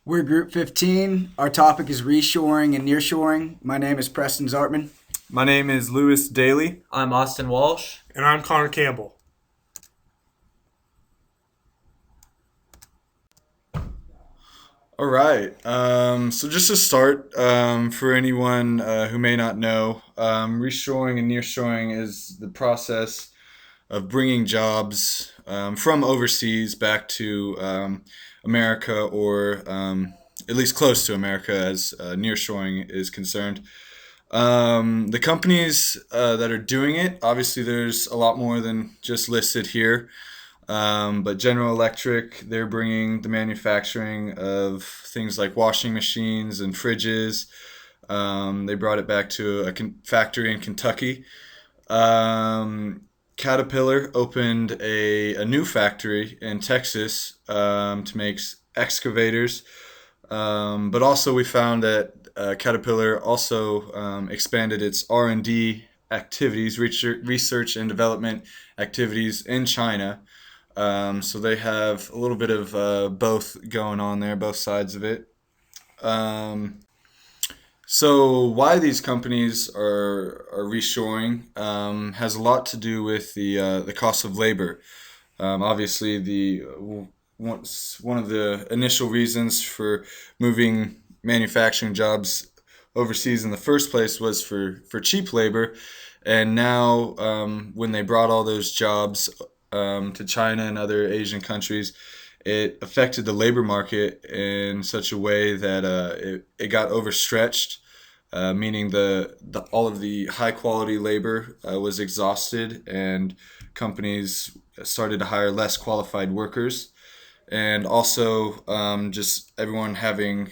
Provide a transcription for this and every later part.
We're Group 15. Our topic is reshoring and nearshoring. My name is Preston Zartman. My name is Lewis Daley. I'm Austin Walsh. And I'm Connor Campbell. All right. So just to start, for anyone who may not know, reshoring and nearshoring is the process of bringing jobs from overseas back to America, or at least close to America, as nearshoring is concerned. The companies that are doing it, obviously, there's a lot more than just listed here. But General Electric, they're bringing the manufacturing of things like washing machines and fridges. They brought it back to a factory in Kentucky. Caterpillar opened a new factory in Texas to make excavators. But also we found that Caterpillar also expanded its R&D activities, research and development activities in China. So they have a little bit of both going on there, both sides of it. Um, so why these companies are reshoring has a lot to do with the cost of labor. Obviously, one of the initial reasons for moving manufacturing jobs overseas in the first place was for cheap labor, and now when they brought all those jobs to China and other Asian countries, it affected the labor market in such a way that it got overstretched, meaning the all of the high quality labor was exhausted, and companies started to hire less qualified workers, and also just everyone having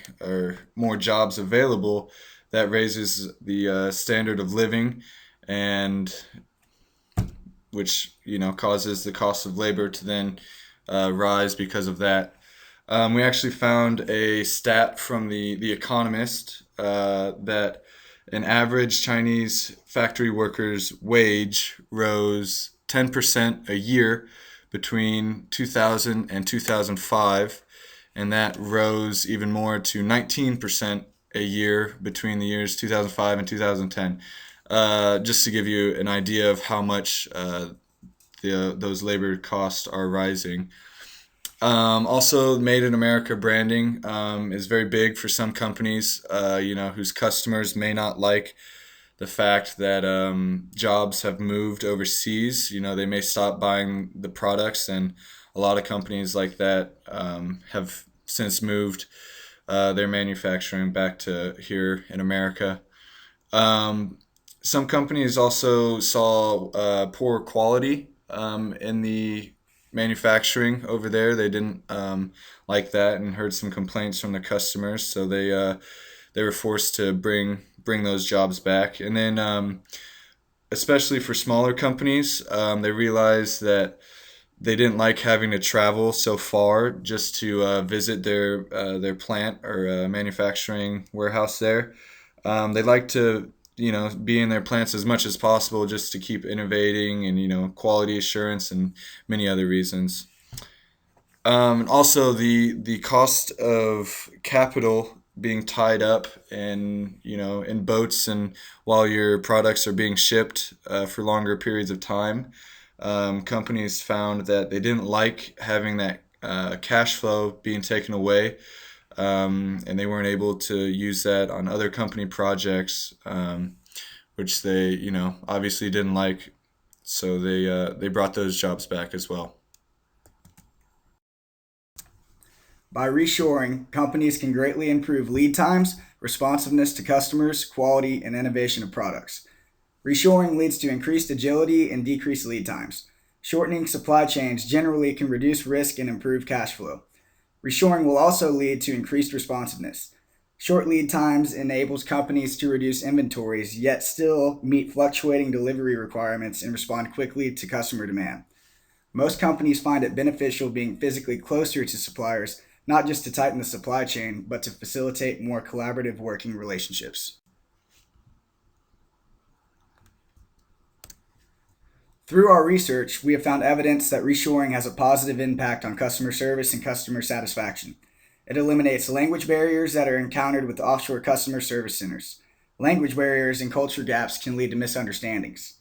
more jobs available, that raises the standard of living, and which causes the cost of labor to then rise because of that. We actually found a stat from the Economist that an average Chinese factory worker's wage rose 10% a year between 2000 and 2005, and that rose even more to 19% a year between the years 2005 and 2010. Just to give you an idea of how much those labor costs are rising. Also, Made in America branding is very big for some companies, whose customers may not like the fact that jobs have moved overseas. They may stop buying the products, and a lot of companies like that have since moved their manufacturing back to here in America. Um, some companies also saw poor quality in the manufacturing over there. They didn't like that and heard some complaints from the customers, so they were forced to bring those jobs back. And then, especially for smaller companies, they realized that they didn't like having to travel so far just to visit their plant or manufacturing warehouse there. They like to be in their plants as much as possible just to keep innovating, and quality assurance and many other reasons. Also, the cost of capital being tied up in boats, and while your products are being shipped for longer periods of time, companies found that they didn't like having that cash flow being taken away, and they weren't able to use that on other company projects, which they obviously didn't like. So they brought those jobs back as well. By reshoring, companies can greatly improve lead times, responsiveness to customers, quality, and innovation of products. Reshoring leads to increased agility and decreased lead times. Shortening supply chains generally can reduce risk and improve cash flow. Reshoring will also lead to increased responsiveness. Short lead times enables companies to reduce inventories, yet still meet fluctuating delivery requirements and respond quickly to customer demand. Most companies find it beneficial being physically closer to suppliers, not just to tighten the supply chain, but to facilitate more collaborative working relationships. Through our research, we have found evidence that reshoring has a positive impact on customer service and customer satisfaction. It eliminates language barriers that are encountered with offshore customer service centers. Language barriers and culture gaps can lead to misunderstandings.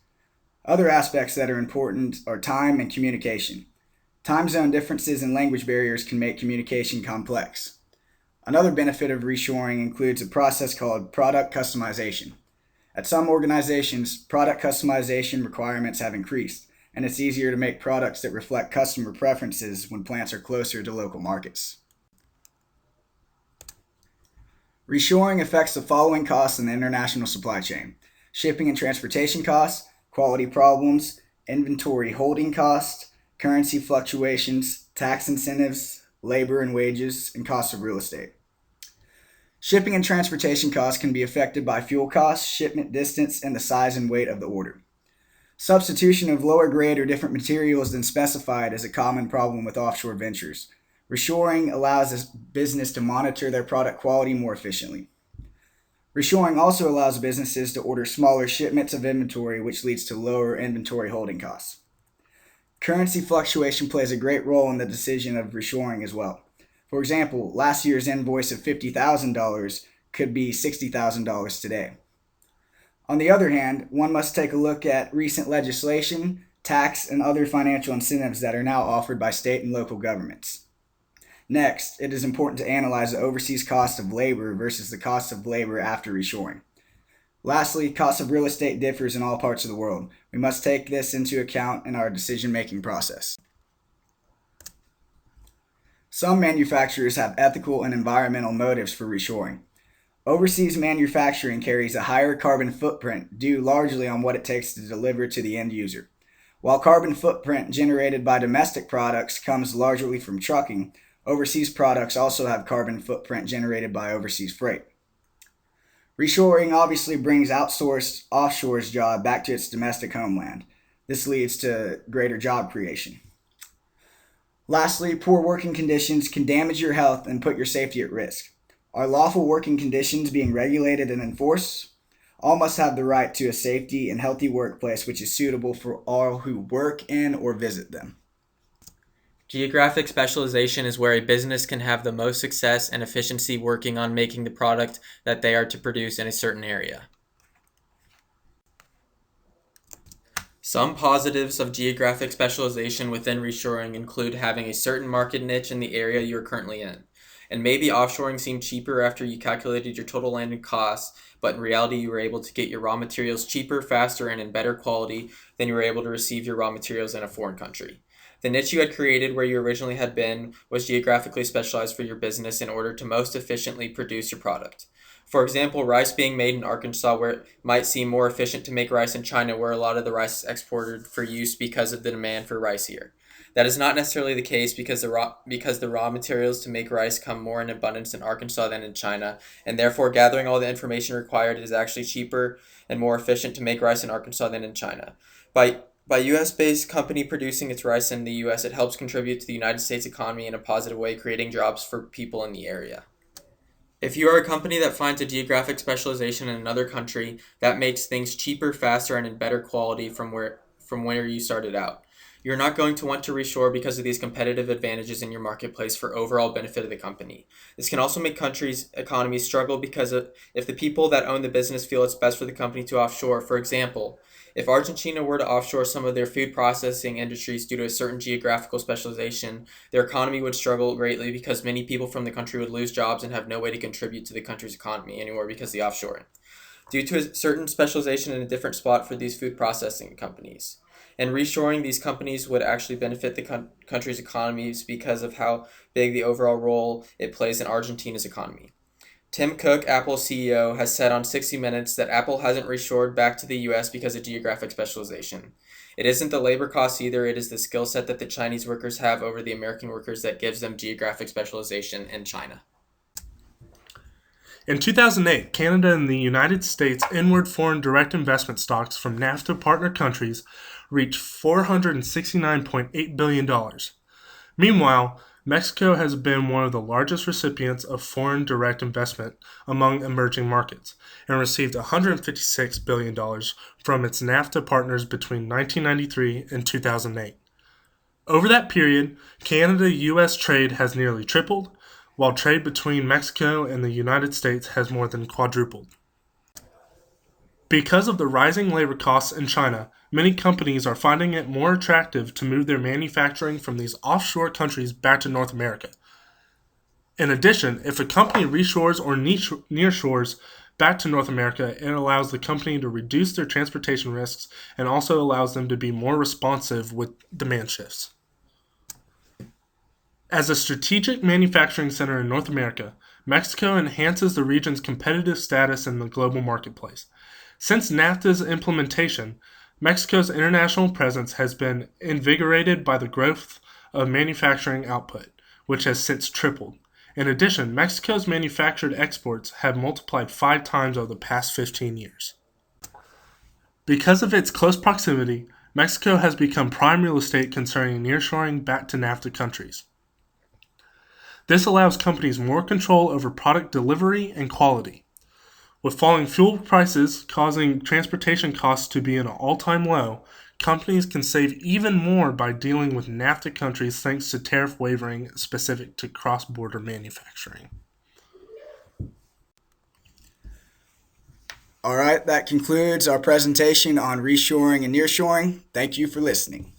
Other aspects that are important are time and communication. Time zone differences and language barriers can make communication complex. Another benefit of reshoring includes a process called product customization. At some organizations, product customization requirements have increased, and it's easier to make products that reflect customer preferences when plants are closer to local markets. Reshoring affects the following costs in the international supply chain: shipping and transportation costs, quality problems, inventory holding costs, currency fluctuations, tax incentives, labor and wages, and cost of real estate. Shipping and transportation costs can be affected by fuel costs, shipment distance, and the size and weight of the order. Substitution of lower grade or different materials than specified is a common problem with offshore ventures. Reshoring allows a business to monitor their product quality more efficiently. Reshoring also allows businesses to order smaller shipments of inventory, which leads to lower inventory holding costs. Currency fluctuation plays a great role in the decision of reshoring as well. For example, last year's invoice of $50,000 could be $60,000 today. On the other hand, one must take a look at recent legislation, tax, and other financial incentives that are now offered by state and local governments. Next, it is important to analyze the overseas cost of labor versus the cost of labor after reshoring. Lastly, cost of real estate differs in all parts of the world. We must take this into account in our decision-making process. Some manufacturers have ethical and environmental motives for reshoring. Overseas manufacturing carries a higher carbon footprint due largely on what it takes to deliver to the end user. While carbon footprint generated by domestic products comes largely from trucking, overseas products also have carbon footprint generated by overseas freight. Reshoring obviously brings outsourced offshore's job back to its domestic homeland. This leads to greater job creation. Lastly, poor working conditions can damage your health and put your safety at risk. Are lawful working conditions being regulated and enforced? All must have the right to a safety and healthy workplace which is suitable for all who work in or visit them. Geographic specialization is where a business can have the most success and efficiency working on making the product that they are to produce in a certain area. Some positives of geographic specialization within reshoring include having a certain market niche in the area you are currently in. And maybe offshoring seemed cheaper after you calculated your total landed costs, but in reality you were able to get your raw materials cheaper, faster, and in better quality than you were able to receive your raw materials in a foreign country. The niche you had created where you originally had been was geographically specialized for your business in order to most efficiently produce your product. For example, rice being made in Arkansas where it might seem more efficient to make rice in China where a lot of the rice is exported for use because of the demand for rice here. That is not necessarily the case because the raw materials to make rice come more in abundance in Arkansas than in China, and therefore gathering all the information required is actually cheaper and more efficient to make rice in Arkansas than in China. By U.S.-based company producing its rice in the U.S., it helps contribute to the United States economy in a positive way, creating jobs for people in the area. If you are a company that finds a geographic specialization in another country, that makes things cheaper, faster, and in better quality from where you started out. You're not going to want to reshore because of these competitive advantages in your marketplace for overall benefit of the company. This can also make countries' economies struggle because if the people that own the business feel it's best for the company to offshore. For example, if Argentina were to offshore some of their food processing industries due to a certain geographical specialization, their economy would struggle greatly because many people from the country would lose jobs and have no way to contribute to the country's economy anymore because of the offshoring, due to a certain specialization in a different spot for these food processing companies. And reshoring these companies would actually benefit the country's economies because of how big the overall role it plays in Argentina's economy. Tim Cook, Apple's CEO, has said on 60 Minutes that Apple hasn't reshored back to the US because of geographic specialization. It isn't the labor costs either, it is the skill set that the Chinese workers have over the American workers that gives them geographic specialization in China. In 2008, Canada and the United States inward foreign direct investment stocks from NAFTA partner countries reached $469.8 billion. Meanwhile, Mexico has been one of the largest recipients of foreign direct investment among emerging markets and received $156 billion from its NAFTA partners between 1993 and 2008. Over that period, Canada-U.S. trade has nearly tripled, while trade between Mexico and the United States has more than quadrupled. Because of the rising labor costs in China, many companies are finding it more attractive to move their manufacturing from these offshore countries back to North America. In addition, if a company reshores or nearshores back to North America, it allows the company to reduce their transportation risks and also allows them to be more responsive with demand shifts. As a strategic manufacturing center in North America, Mexico enhances the region's competitive status in the global marketplace. Since NAFTA's implementation, Mexico's international presence has been invigorated by the growth of manufacturing output, which has since tripled. In addition, Mexico's manufactured exports have multiplied 5 times over the past 15 years. Because of its close proximity, Mexico has become prime real estate concerning nearshoring back to NAFTA countries. This allows companies more control over product delivery and quality. With falling fuel prices causing transportation costs to be at an all-time low, companies can save even more by dealing with NAFTA countries thanks to tariff wavering specific to cross-border manufacturing. All right, that concludes our presentation on reshoring and nearshoring. Thank you for listening.